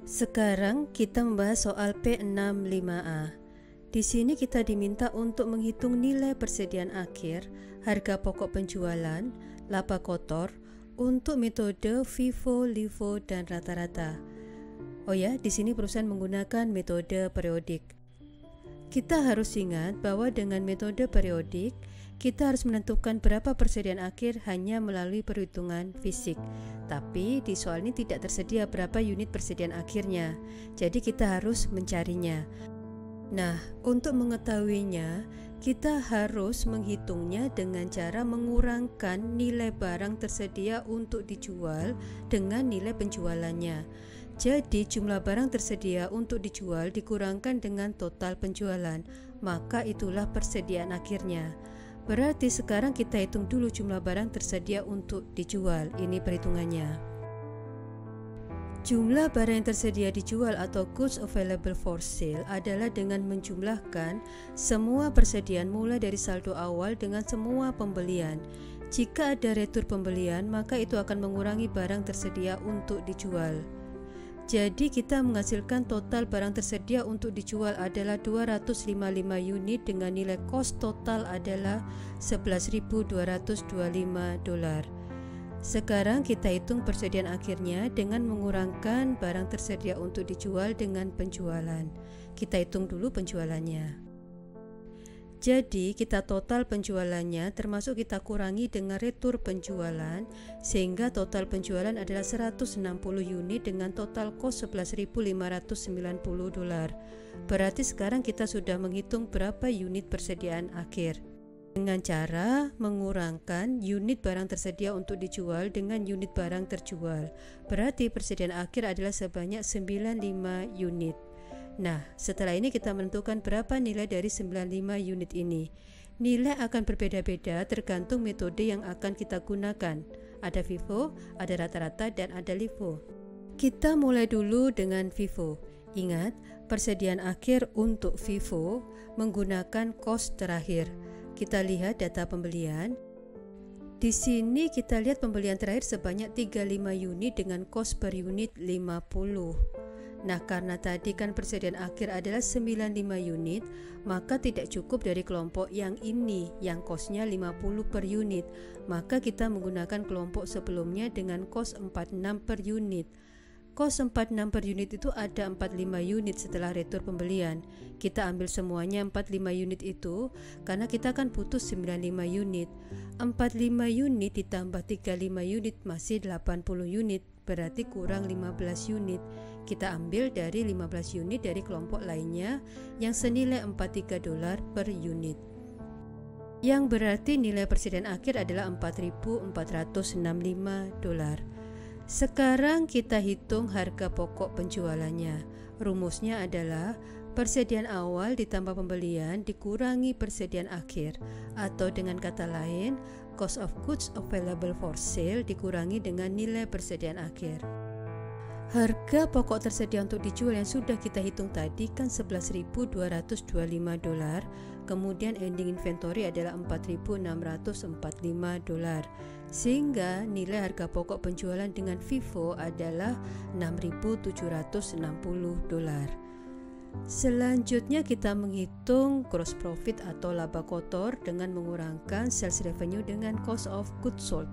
Sekarang kita membahas soal P65A. Di sini kita diminta untuk menghitung nilai persediaan akhir, harga pokok penjualan, laba kotor untuk metode FIFO, LIFO, dan rata-rata. Oh ya, di sini perusahaan menggunakan metode periodik. Kita harus ingat bahwa dengan metode periodik, kita harus menentukan berapa persediaan akhir hanya melalui perhitungan fisik. Tapi di soal ini tidak tersedia berapa unit persediaan akhirnya, jadi kita harus mencarinya. Nah, untuk mengetahuinya, kita harus menghitungnya dengan cara mengurangkan nilai barang tersedia untuk dijual dengan nilai penjualannya. Jadi, jumlah barang tersedia untuk dijual dikurangkan dengan total penjualan, maka itulah persediaan akhirnya. Berarti sekarang kita hitung dulu jumlah barang tersedia untuk dijual. Ini perhitungannya. Jumlah barang yang tersedia dijual atau goods available for sale adalah dengan menjumlahkan semua persediaan mulai dari saldo awal dengan semua pembelian. Jika ada retur pembelian, maka itu akan mengurangi barang tersedia untuk dijual. Jadi kita menghasilkan total barang tersedia untuk dijual adalah 255 unit dengan nilai cost total adalah $11.225. Sekarang kita hitung persediaan akhirnya dengan mengurangkan barang tersedia untuk dijual dengan penjualan. Kita hitung dulu penjualannya. Jadi kita total penjualannya termasuk kita kurangi dengan retur penjualan, sehingga total penjualan adalah 160 unit dengan total cost $11.590. Berarti sekarang kita sudah menghitung berapa unit persediaan akhir dengan cara mengurangkan unit barang tersedia untuk dijual dengan unit barang terjual. Berarti persediaan akhir adalah sebanyak 95 unit. Nah, setelah ini kita menentukan berapa nilai dari 95 unit ini. Nilai akan berbeda-beda tergantung metode yang akan kita gunakan. Ada FIFO, ada rata-rata, dan ada LIFO. Kita mulai dulu dengan FIFO. Ingat, persediaan akhir untuk FIFO menggunakan cost terakhir. Kita lihat data pembelian. Di sini kita lihat pembelian terakhir sebanyak 35 unit dengan cost per unit 50. Nah, karena tadi kan persediaan akhir adalah 95 unit, maka tidak cukup dari kelompok yang ini yang costnya 50 per unit. Maka kita menggunakan kelompok sebelumnya dengan cost 46 per unit. Cost 46 per unit itu ada 45 unit setelah retur pembelian. Kita ambil semuanya 45 unit itu karena kita kan butuh 95 unit. 45 unit ditambah 35 unit masih 80 unit, berarti kurang 15 unit. Kita ambil dari 15 unit dari kelompok lainnya yang senilai $43 per unit. Yang berarti nilai persediaan akhir adalah $4.465. Sekarang kita hitung harga pokok penjualannya. Rumusnya adalah persediaan awal ditambah pembelian dikurangi persediaan akhir, atau dengan kata lain, cost of goods available for sale dikurangi dengan nilai persediaan akhir. Harga pokok tersedia untuk dijual yang sudah kita hitung tadi kan $11.225, kemudian ending inventory adalah $4.645, sehingga nilai harga pokok penjualan dengan FIFO adalah $6.760. Selanjutnya kita menghitung gross profit atau laba kotor dengan mengurangkan sales revenue dengan cost of goods sold.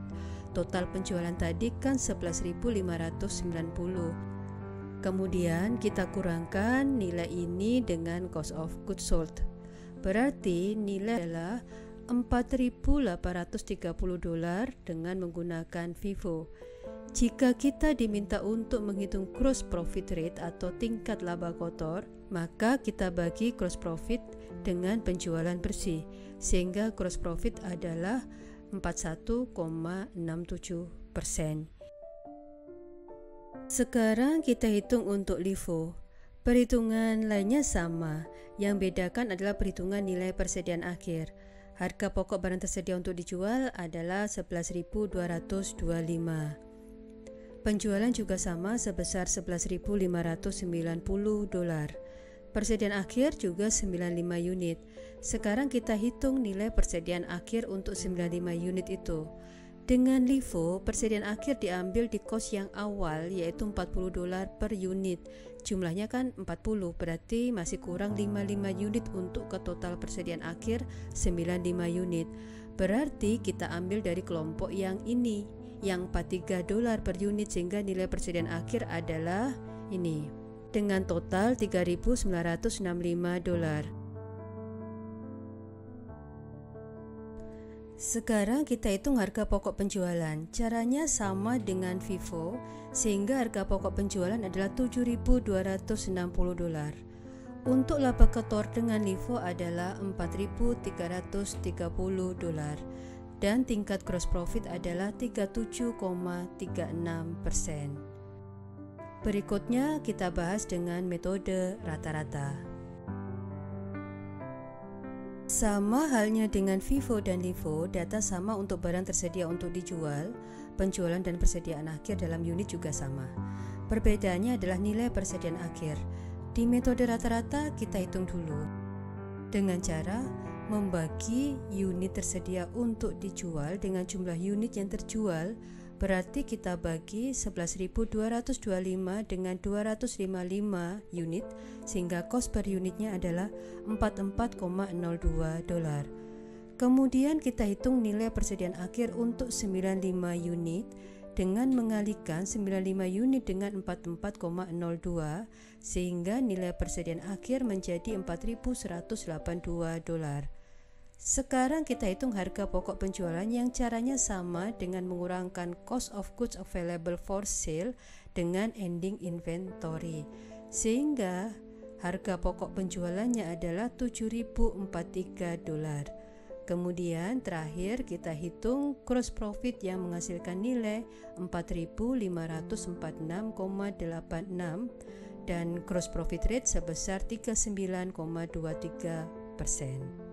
Total penjualan tadi kan 11.590. Kemudian kita kurangkan nilai ini dengan cost of goods sold. Berarti nilai adalah $4.830 dengan menggunakan FIFO. Jika kita diminta untuk menghitung gross profit rate atau tingkat laba kotor, maka kita bagi gross profit dengan penjualan bersih, sehingga gross profit adalah 41,67%. Sekarang kita hitung untuk LIFO. Perhitungan lainnya sama, yang bedakan adalah perhitungan nilai persediaan akhir. Harga pokok barang tersedia untuk dijual adalah $11.225. Penjualan juga sama sebesar $11.590. Persediaan akhir juga 95 unit. Sekarang kita hitung nilai persediaan akhir untuk 95 unit itu. Dengan LIFO, persediaan akhir diambil di kos yang awal yaitu $40 per unit. Jumlahnya kan 40, berarti masih kurang 55 unit untuk ke total persediaan akhir 95 unit. Berarti kita ambil dari kelompok yang ini, yang $43 per unit, sehingga nilai persediaan akhir adalah ini, dengan total $3.965. Sekarang kita hitung harga pokok penjualan. Caranya sama dengan FIFO, sehingga harga pokok penjualan adalah $7.260. Untuk laba kotor dengan LIFO adalah $4.330 dan tingkat gross profit adalah 37,36%. Berikutnya kita bahas dengan metode rata-rata. Sama halnya dengan FIFO dan LIFO, data sama untuk barang tersedia untuk dijual, penjualan dan persediaan akhir dalam unit juga sama. Perbedaannya adalah nilai persediaan akhir. Di metode rata-rata kita hitung dulu dengan cara membagi unit tersedia untuk dijual dengan jumlah unit yang terjual. Berarti kita bagi 11.225 dengan 255 unit, sehingga cost per unitnya adalah $44,02. Kemudian kita hitung nilai persediaan akhir untuk 95 unit dengan mengalihkan 95 unit dengan 44,02, sehingga nilai persediaan akhir menjadi $4.182. Sekarang kita hitung harga pokok penjualan yang caranya sama dengan mengurangkan cost of goods available for sale dengan ending inventory, sehingga harga pokok penjualannya adalah $7.043. Kemudian terakhir kita hitung gross profit yang menghasilkan nilai $4.546,86 dan gross profit rate sebesar 39,23%.